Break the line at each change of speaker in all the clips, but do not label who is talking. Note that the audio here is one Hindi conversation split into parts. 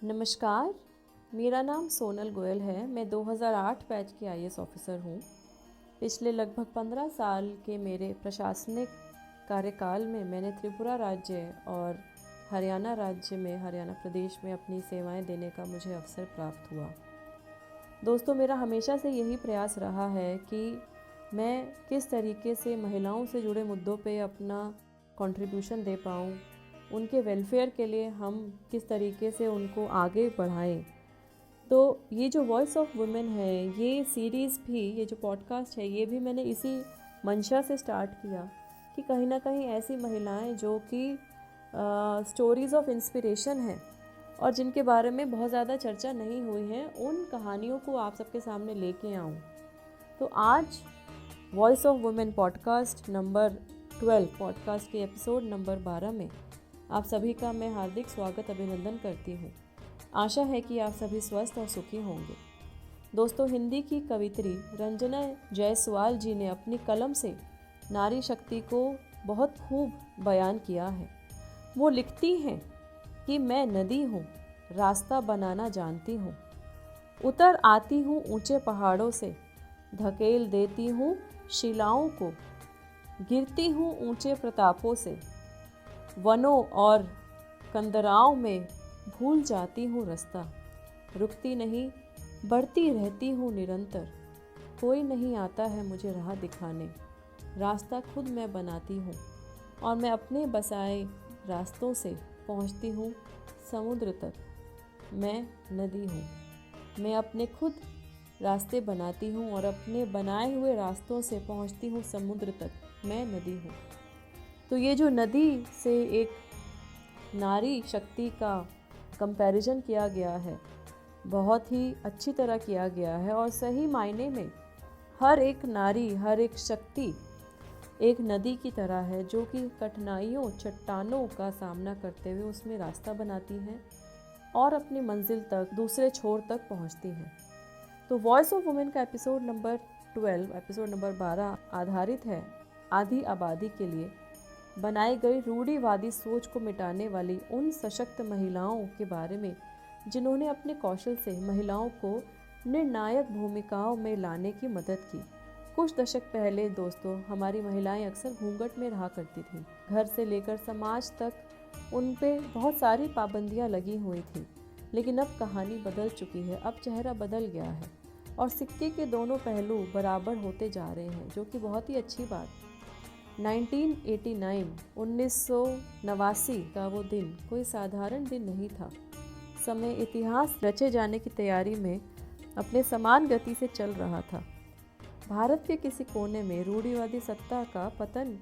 नमस्कार, मेरा नाम सोनल गोयल है। मैं 2008 बैच की आईएएस ऑफिसर हूँ। पिछले लगभग 15 साल के मेरे प्रशासनिक कार्यकाल में मैंने त्रिपुरा राज्य और हरियाणा राज्य में हरियाणा प्रदेश में अपनी सेवाएं देने का मुझे अवसर प्राप्त हुआ। दोस्तों, मेरा हमेशा से यही प्रयास रहा है कि मैं किस तरीके से महिलाओं से जुड़े मुद्दों पे अपना कंट्रीब्यूशन दे पाऊँ, उनके वेलफेयर के लिए हम किस तरीके से उनको आगे बढ़ाएं। तो ये जो वॉइस ऑफ वुमेन है, ये सीरीज़ भी, ये जो पॉडकास्ट है, ये भी मैंने इसी मंशा से स्टार्ट किया कि कहीं ना कहीं ऐसी महिलाएं जो कि स्टोरीज़ ऑफ इंस्पिरेशन हैं और जिनके बारे में बहुत ज़्यादा चर्चा नहीं हुई है, उन कहानियों को आप सबके सामने लेके आऊँ। तो आज voice of women podcast number 12, podcast के एपिसोड नंबर 12 में आप सभी का मैं हार्दिक स्वागत अभिनंदन करती हूँ। आशा है कि आप सभी स्वस्थ और सुखी होंगे। दोस्तों, हिंदी की कवित्री रंजना जायसवाल जी ने अपनी कलम से नारी शक्ति को बहुत खूब बयान किया है। वो लिखती हैं कि मैं नदी हूँ, रास्ता बनाना जानती हूँ, उतर आती हूँ ऊंचे पहाड़ों से, धकेल देती हूँ शिलाओं को, गिरती हूँ ऊंचे प्रतापों से, वनों और कंदराओं में भूल जाती हूँ रास्ता, रुकती नहीं बढ़ती रहती हूँ निरंतर, कोई नहीं आता है मुझे राह दिखाने, रास्ता खुद मैं बनाती हूँ और मैं अपने बसाए रास्तों से पहुँचती हूँ समुद्र तक। मैं नदी हूँ, मैं अपने खुद रास्ते बनाती हूँ और अपने बनाए हुए रास्तों से पहुँचती हूँ समुद्र तक। मैं नदी हूँ। तो ये जो नदी से एक नारी शक्ति का कंपैरिजन किया गया है, बहुत ही अच्छी तरह किया गया है और सही मायने में हर एक नारी, हर एक शक्ति एक नदी की तरह है जो कि कठिनाइयों, चट्टानों का सामना करते हुए उसमें रास्ता बनाती हैं और अपनी मंजिल तक, दूसरे छोर तक पहुंचती हैं। तो वॉइस ऑफ वुमेन का एपिसोड नंबर 12, एपिसोड नंबर 12 आधारित है आधी आबादी के लिए बनाई गई रूढ़िवादी सोच को मिटाने वाली उन सशक्त महिलाओं के बारे में जिन्होंने अपने कौशल से महिलाओं को निर्णायक भूमिकाओं में लाने की मदद की। कुछ दशक पहले दोस्तों, हमारी महिलाएं अक्सर घूंघट में रहा करती थीं। घर से लेकर समाज तक उन पे बहुत सारी पाबंदियां लगी हुई थी। लेकिन अब कहानी बदल चुकी है, अब चेहरा बदल गया है और सिक्के के दोनों पहलू बराबर होते जा रहे हैं, जो कि बहुत ही अच्छी बात। 1989 का वो दिन कोई साधारण दिन नहीं था। समय इतिहास रचे जाने की तैयारी में अपने समान गति से चल रहा था। भारत के किसी कोने में रूढ़िवादी सत्ता का पतन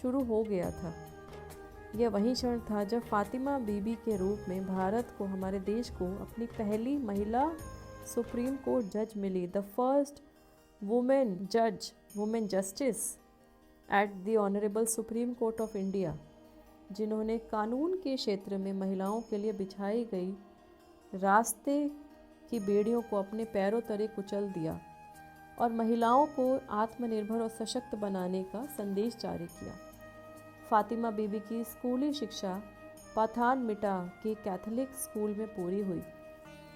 शुरू हो गया था। यह वही क्षण था जब फातिमा बीबी के रूप में भारत को, हमारे देश को, अपनी पहली महिला सुप्रीम कोर्ट जज मिली। द फर्स्ट वुमेन जज, women justice at the honourable supreme court of India, जिन्होंने कानून के क्षेत्र में महिलाओं के लिए बिछाई गई रास्ते की बेड़ियों को अपने पैरों तले कुचल दिया और महिलाओं को आत्मनिर्भर और सशक्त बनाने का संदेश जारी किया। फातिमा बीबी की स्कूली शिक्षा पाथानमिटा के कैथोलिक स्कूल में पूरी हुई।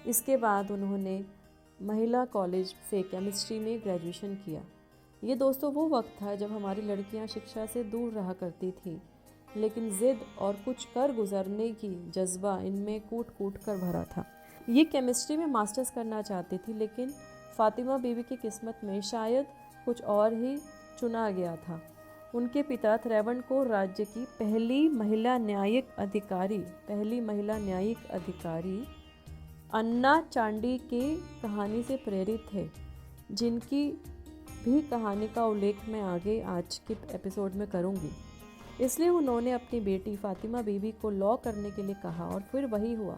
इसके बाद उन्होंने महिला कॉलेज से केमिस्ट्री में ग्रेजुएशन किया। ये दोस्तों वो वक्त था जब हमारी लड़कियां शिक्षा से दूर रहा करती थीं, लेकिन ज़िद और कुछ कर गुजरने की जज्बा इनमें कूट कूट कर भरा था। ये केमिस्ट्री में मास्टर्स करना चाहती थी, लेकिन फातिमा बीबी की किस्मत में शायद कुछ और ही चुना गया था। उनके पिता त्रावणकोर राज्य की पहली महिला न्यायिक अधिकारी अन्ना चांडी की कहानी से प्रेरित थे, जिनकी भी कहानी का उल्लेख मैं आगे आज के एपिसोड में करूंगी। इसलिए उन्होंने अपनी बेटी फातिमा बीबी को लॉ करने के लिए कहा और फिर वही हुआ।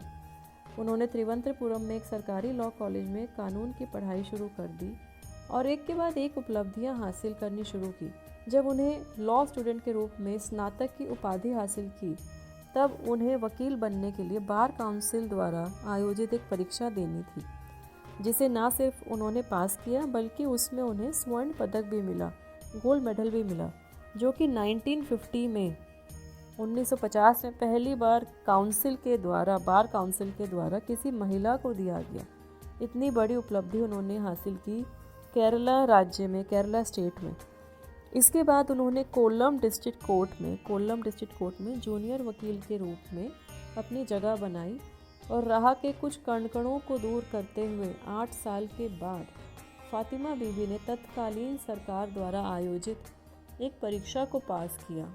उन्होंने त्रिवंतपुरम में एक सरकारी लॉ कॉलेज में कानून की पढ़ाई शुरू कर दी और एक के बाद एक उपलब्धियां हासिल करनी शुरू की। जब उन्हें लॉ स्टूडेंट के रूप में स्नातक की उपाधि हासिल की, तब उन्हें वकील बनने के लिए बार काउंसिल द्वारा आयोजित एक परीक्षा देनी थी, जिसे ना सिर्फ उन्होंने पास किया बल्कि उसमें उन्हें स्वर्ण पदक भी मिला, गोल्ड मेडल भी मिला, जो कि 1950 में 1950 में पहली बार बार काउंसिल के द्वारा किसी महिला को दिया गया। इतनी बड़ी उपलब्धि उन्होंने हासिल की केरला स्टेट में। इसके बाद उन्होंने कोल्लम डिस्ट्रिक्ट कोर्ट में जूनियर वकील के रूप में अपनी जगह बनाई और राह के कुछ कणकणों को दूर करते हुए 8 साल के बाद फातिमा बीबी ने तत्कालीन सरकार द्वारा आयोजित एक परीक्षा को पास किया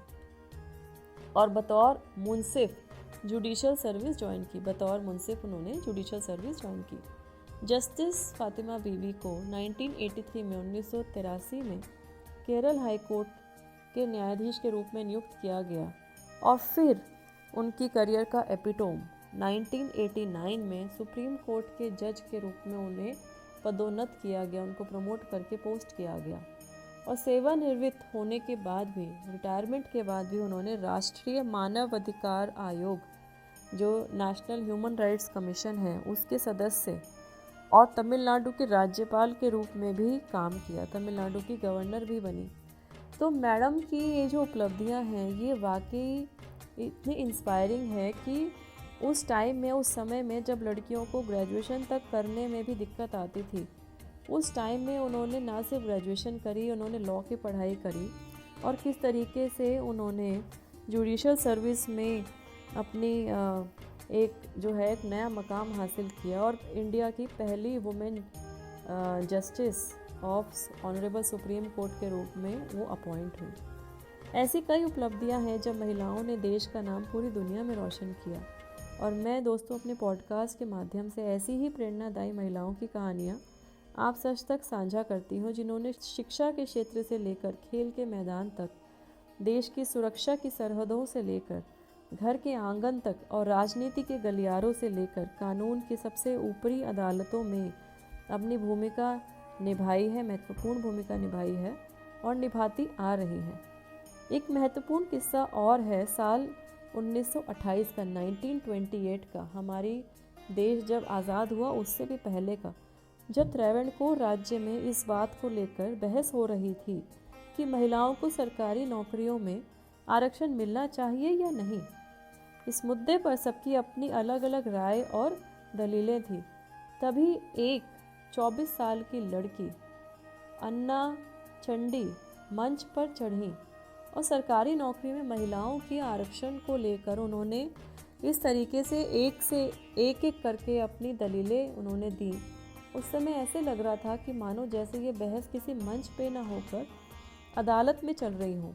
और बतौर मुंसिफ जुडिशल सर्विस ज्वाइन की। जस्टिस फातिमा बीबी को 1983 में केरल हाई कोर्ट के न्यायाधीश के रूप में नियुक्त किया गया और फिर उनकी करियर का एपिटोम 1989 में सुप्रीम कोर्ट के जज के रूप में उन्हें पदोन्नत किया गया, उनको प्रमोट करके पोस्ट किया गया। और सेवानिवृत्त होने के बाद भी, रिटायरमेंट के बाद भी उन्होंने राष्ट्रीय मानव अधिकार आयोग, जो नेशनल ह्यूमन राइट्स कमीशन है, उसके सदस्य और तमिलनाडु के राज्यपाल के रूप में भी काम किया, तमिलनाडु की गवर्नर भी बनी। तो मैडम की ये जो उपलब्धियां हैं ये वाकई इतनी इंस्पायरिंग है कि उस समय में जब लड़कियों को ग्रेजुएशन तक करने में भी दिक्कत आती थी, उस टाइम में उन्होंने ना सिर्फ ग्रेजुएशन करी, उन्होंने लॉ की पढ़ाई करी और किस तरीके से उन्होंने जुडिशल सर्विस में अपनी एक नया मकाम हासिल किया और इंडिया की पहली women justice of honourable supreme court के रूप में वो अपॉइंट हुई। ऐसी कई उपलब्धियां हैं जब महिलाओं ने देश का नाम पूरी दुनिया में रोशन किया। और मैं दोस्तों अपने पॉडकास्ट के माध्यम से ऐसी ही प्रेरणादायी महिलाओं की कहानियाँ आप सच तक साझा करती हूँ, जिन्होंने शिक्षा के क्षेत्र से लेकर खेल के मैदान तक, देश की सुरक्षा की सरहदों से लेकर घर के आंगन तक और राजनीति के गलियारों से लेकर कानून की सबसे ऊपरी अदालतों में अपनी भूमिका निभाई है, महत्वपूर्ण भूमिका निभाई है और निभाती आ रही है। एक महत्वपूर्ण किस्सा और है साल 1928 का, 1928 का, हमारी देश जब आज़ाद हुआ उससे भी पहले का, जब त्रावणकोर राज्य में इस बात को लेकर बहस हो रही थी कि महिलाओं को सरकारी नौकरियों में आरक्षण मिलना चाहिए या नहीं। इस मुद्दे पर सबकी अपनी अलग अलग राय और दलीलें थी। तभी एक 24 साल की लड़की अन्ना चंडी मंच पर चढ़ी और सरकारी नौकरी में महिलाओं की आरक्षण को लेकर उन्होंने इस तरीके से एक करके अपनी दलीलें उन्होंने दी। उस समय ऐसे लग रहा था कि मानो जैसे ये बहस किसी मंच पे न होकर अदालत में चल रही हो।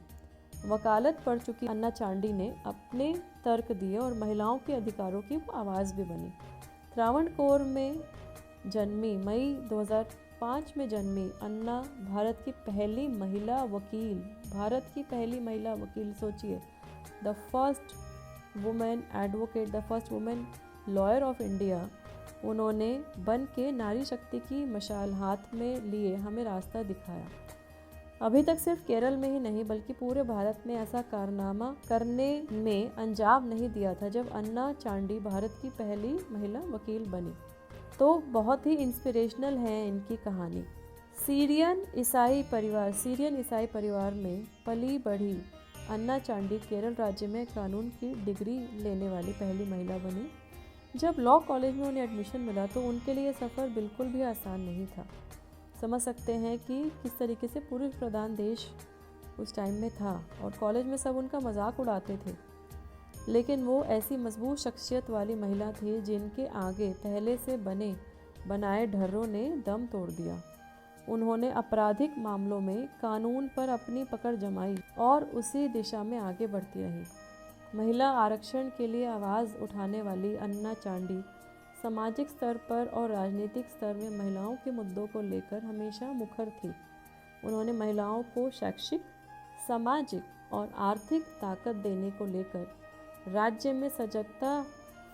वकालत पढ़ चुकी अन्ना चांडी ने अपने तर्क दिए और महिलाओं के अधिकारों की आवाज़ भी बनी। त्रावणकोर में जन्मी, मई 2005 में जन्मी अन्ना भारत की पहली महिला वकील, सोचिए, the first women advocate, the first women lawyer of India, उन्होंने बन के नारी शक्ति की मशाल हाथ में लिए हमें रास्ता दिखाया। अभी तक सिर्फ केरल में ही नहीं बल्कि पूरे भारत में ऐसा कारनामा करने में अंजाम नहीं दिया था जब अन्ना चांडी भारत की पहली महिला वकील बनी। तो बहुत ही इंस्पिरेशनल है इनकी कहानी। सीरियन ईसाई परिवार में पली बढ़ी अन्ना चांडी केरल राज्य में कानून की डिग्री लेने वाली पहली महिला बनी। जब लॉ कॉलेज में उन्हें एडमिशन मिला तो उनके लिए सफ़र बिल्कुल भी आसान नहीं था। समझ सकते हैं कि किस तरीके से पुरुष प्रधान देश उस टाइम में था और कॉलेज में सब उनका मजाक उड़ाते थे, लेकिन वो ऐसी मजबूत शख्सियत वाली महिला थी जिनके आगे पहले से बनाए ढर्रों ने दम तोड़ दिया। उन्होंने आपराधिक मामलों में कानून पर अपनी पकड़ जमाई और उसी दिशा में आगे बढ़ती रही। महिला आरक्षण के लिए आवाज़ उठाने वाली अन्ना चांडी सामाजिक स्तर पर और राजनीतिक स्तर में महिलाओं के मुद्दों को लेकर हमेशा मुखर थी। उन्होंने महिलाओं को शैक्षिक, सामाजिक और आर्थिक ताकत देने को लेकर राज्य में सजगता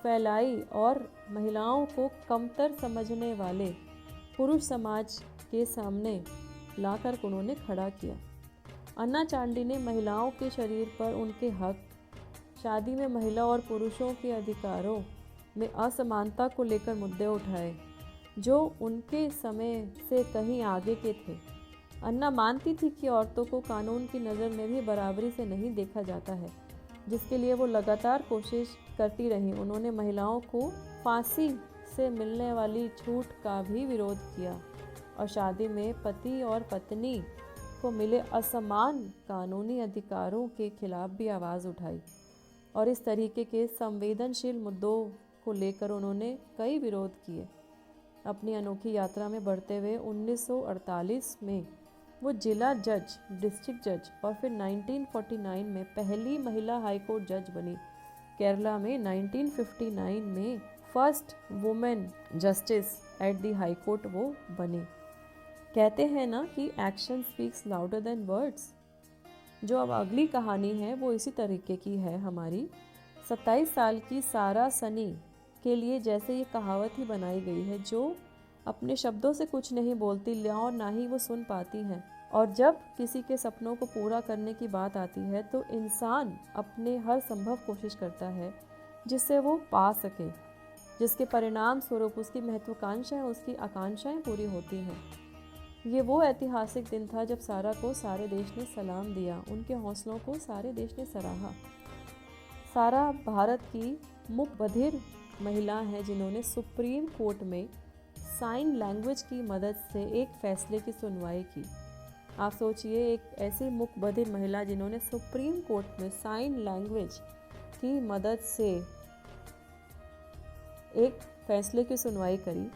फैलाई और महिलाओं को कमतर समझने वाले पुरुष समाज के सामने लाकर उन्होंने खड़ा किया। अन्ना चांडी ने महिलाओं के शरीर पर उनके हक, शादी में महिला और पुरुषों के अधिकारों में असमानता को लेकर मुद्दे उठाए जो उनके समय से कहीं आगे के थे। अन्ना मानती थी कि औरतों को कानून की नज़र में भी बराबरी से नहीं देखा जाता है जिसके लिए वो लगातार कोशिश करती रहीं। उन्होंने महिलाओं को फांसी से मिलने वाली छूट का भी विरोध किया और शादी में पति और पत्नी को मिले असमान कानूनी अधिकारों के खिलाफ भी आवाज़ उठाई। और इस तरीके के संवेदनशील मुद्दों को लेकर उन्होंने कई विरोध किए। अपनी अनोखी यात्रा में बढ़ते हुए 1948 में वो जिला जज, डिस्ट्रिक्ट जज और फिर 1949 में पहली महिला हाईकोर्ट जज बनी। केरला में 1959 में first women justice at the high court वो बनी। कहते हैं ना कि action speaks louder than words. जो अब अगली कहानी है वो इसी तरीके की है हमारी। 27 साल की सारा सनी के लिए जैसे ये कहावत ही बनाई गई है, जो अपने शब्दों से कुछ नहीं बोलती और ना ही वो सुन पाती हैं। और जब किसी के सपनों को पूरा करने की बात आती है तो इंसान अपने हर संभव कोशिश करता है जिससे वो पा सके, जिसके परिणाम स्वरूप उसकी महत्वाकांक्षाएं, उसकी आकांक्षाएं पूरी होती हैं। ये वो ऐतिहासिक दिन था जब सारा को सारे देश ने सलाम दिया, उनके हौसलों को सारे देश ने सराहा। सारा भारत की मुख बधिर महिला है जिन्होंने सुप्रीम कोर्ट में साइन लैंग्वेज की मदद से एक फैसले की सुनवाई की। आप सोचिए, एक ऐसी मुख बधिर महिला जिन्होंने सुप्रीम कोर्ट में साइन लैंग्वेज की मदद से एक फैसले की सुनवाई करी।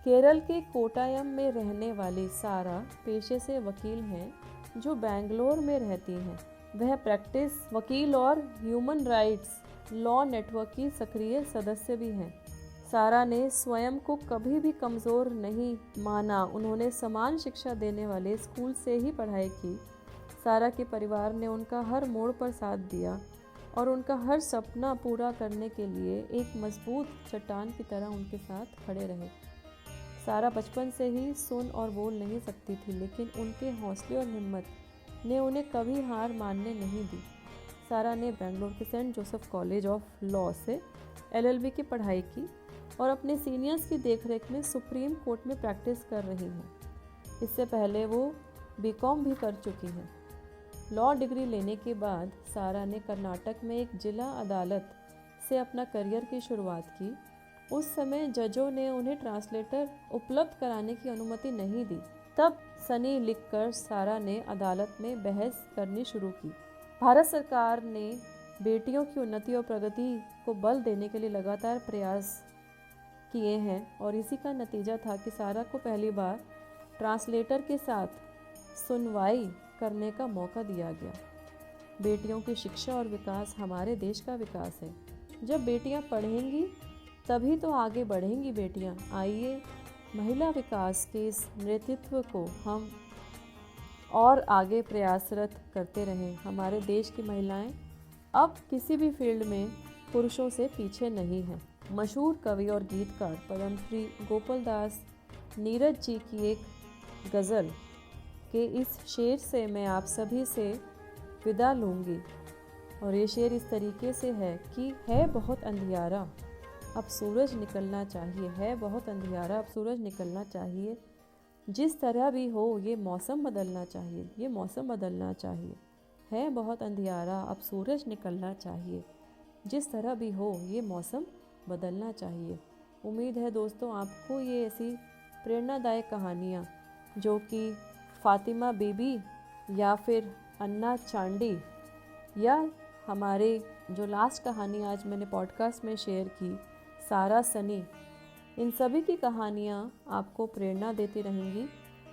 केरल के कोटायम में रहने वाली सारा पेशे से वकील हैं जो बेंगलोर में रहती हैं। वह प्रैक्टिस वकील और ह्यूमन राइट्स लॉ नेटवर्क की सक्रिय सदस्य भी हैं। सारा ने स्वयं को कभी भी कमज़ोर नहीं माना। उन्होंने समान शिक्षा देने वाले स्कूल से ही पढ़ाई की। सारा के परिवार ने उनका हर मोड़ पर साथ दिया और उनका हर सपना पूरा करने के लिए एक मजबूत चट्टान की तरह उनके साथ खड़े रहे। सारा बचपन से ही सुन और बोल नहीं सकती थी, लेकिन उनके हौसले और हिम्मत ने उन्हें कभी हार मानने नहीं दी। सारा ने बेंगलोर के Saint Joseph College of Law से LLB की पढ़ाई की और अपने सीनियर्स की देखरेख में सुप्रीम कोर्ट में प्रैक्टिस कर रही हैं। इससे पहले वो BCom भी कर चुकी हैं। लॉ डिग्री लेने के बाद सारा ने कर्नाटक में एक जिला अदालत से अपना करियर की शुरुआत की। उस समय जजों ने उन्हें ट्रांसलेटर उपलब्ध कराने की अनुमति नहीं दी। तब सनी लिखकर सारा ने अदालत में बहस करनी शुरू की। भारत सरकार ने बेटियों की उन्नति और प्रगति को बल देने के लिए लगातार प्रयास किए हैं और इसी का नतीजा था कि सारा को पहली बार ट्रांसलेटर के साथ सुनवाई करने का मौका दिया गया। बेटियों की शिक्षा और विकास हमारे देश का विकास है। जब बेटियां पढ़ेंगी तभी तो आगे बढ़ेंगी बेटियां। आइए महिला विकास के इस नेतृत्व को हम और आगे प्रयासरत करते रहें। हमारे देश की महिलाएं अब किसी भी फील्ड में पुरुषों से पीछे नहीं हैं। मशहूर कवि और गीतकार पद्मश्री गोपाल दास नीरज जी की एक गज़ल के इस शेर से मैं आप सभी से विदा लूँगी। और ये शेर इस तरीके से है कि है बहुत अंधियारा अब सूरज निकलना चाहिए, है बहुत अंधियारा अब सूरज निकलना चाहिए। जिस तरह भी हो ये मौसम बदलना चाहिए, ये मौसम बदलना चाहिए। है बहुत अंधियारा अब सूरज निकलना चाहिए, जिस तरह भी हो ये मौसम बदलना चाहिए। उम्मीद है दोस्तों आपको ये ऐसी प्रेरणादायक कहानियाँ जो कि फातिमा बीबी या फिर अन्ना चांडी या हमारे जो लास्ट कहानी आज मैंने पॉडकास्ट में शेयर की सारा सनी, इन सभी की कहानियाँ आपको प्रेरणा देती रहेंगी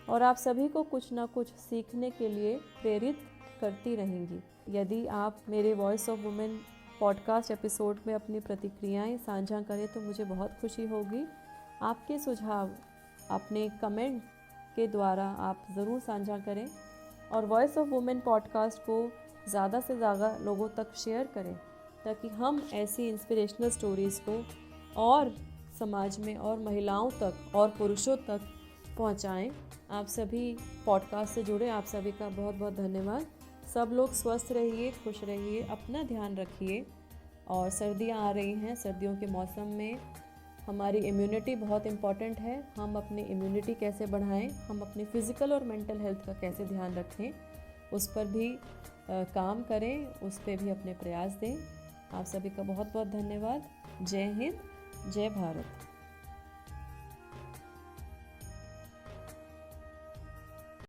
और आप सभी को कुछ ना कुछ सीखने के लिए प्रेरित करती रहेंगी। यदि आप मेरे voice of women podcast episode में अपनी प्रतिक्रियाएं साझा करें तो मुझे बहुत खुशी होगी। आपके सुझाव अपने कमेंट के द्वारा आप ज़रूर साझा करें और वॉइस ऑफ वुमेन पॉडकास्ट को ज़्यादा से ज़्यादा लोगों तक शेयर करें ताकि हम ऐसी इंस्पिरेशनल स्टोरीज़ को और समाज में और महिलाओं तक और पुरुषों तक पहुंचाएं। आप सभी पॉडकास्ट से जुड़े आप सभी का बहुत बहुत धन्यवाद। सब लोग स्वस्थ रहिए, खुश रहिए, अपना ध्यान रखिए। और सर्दियां आ रही हैं, सर्दियों के मौसम में हमारी इम्यूनिटी बहुत इम्पॉर्टेंट है। हम अपनी इम्यूनिटी कैसे बढ़ाएं, हम अपनी फ़िज़िकल और मेंटल हेल्थ का कैसे ध्यान रखें, उस पर भी काम करें, उस पे भी अपने प्रयास दें। आप सभी का बहुत बहुत धन्यवाद। जय हिंद, जय भारत।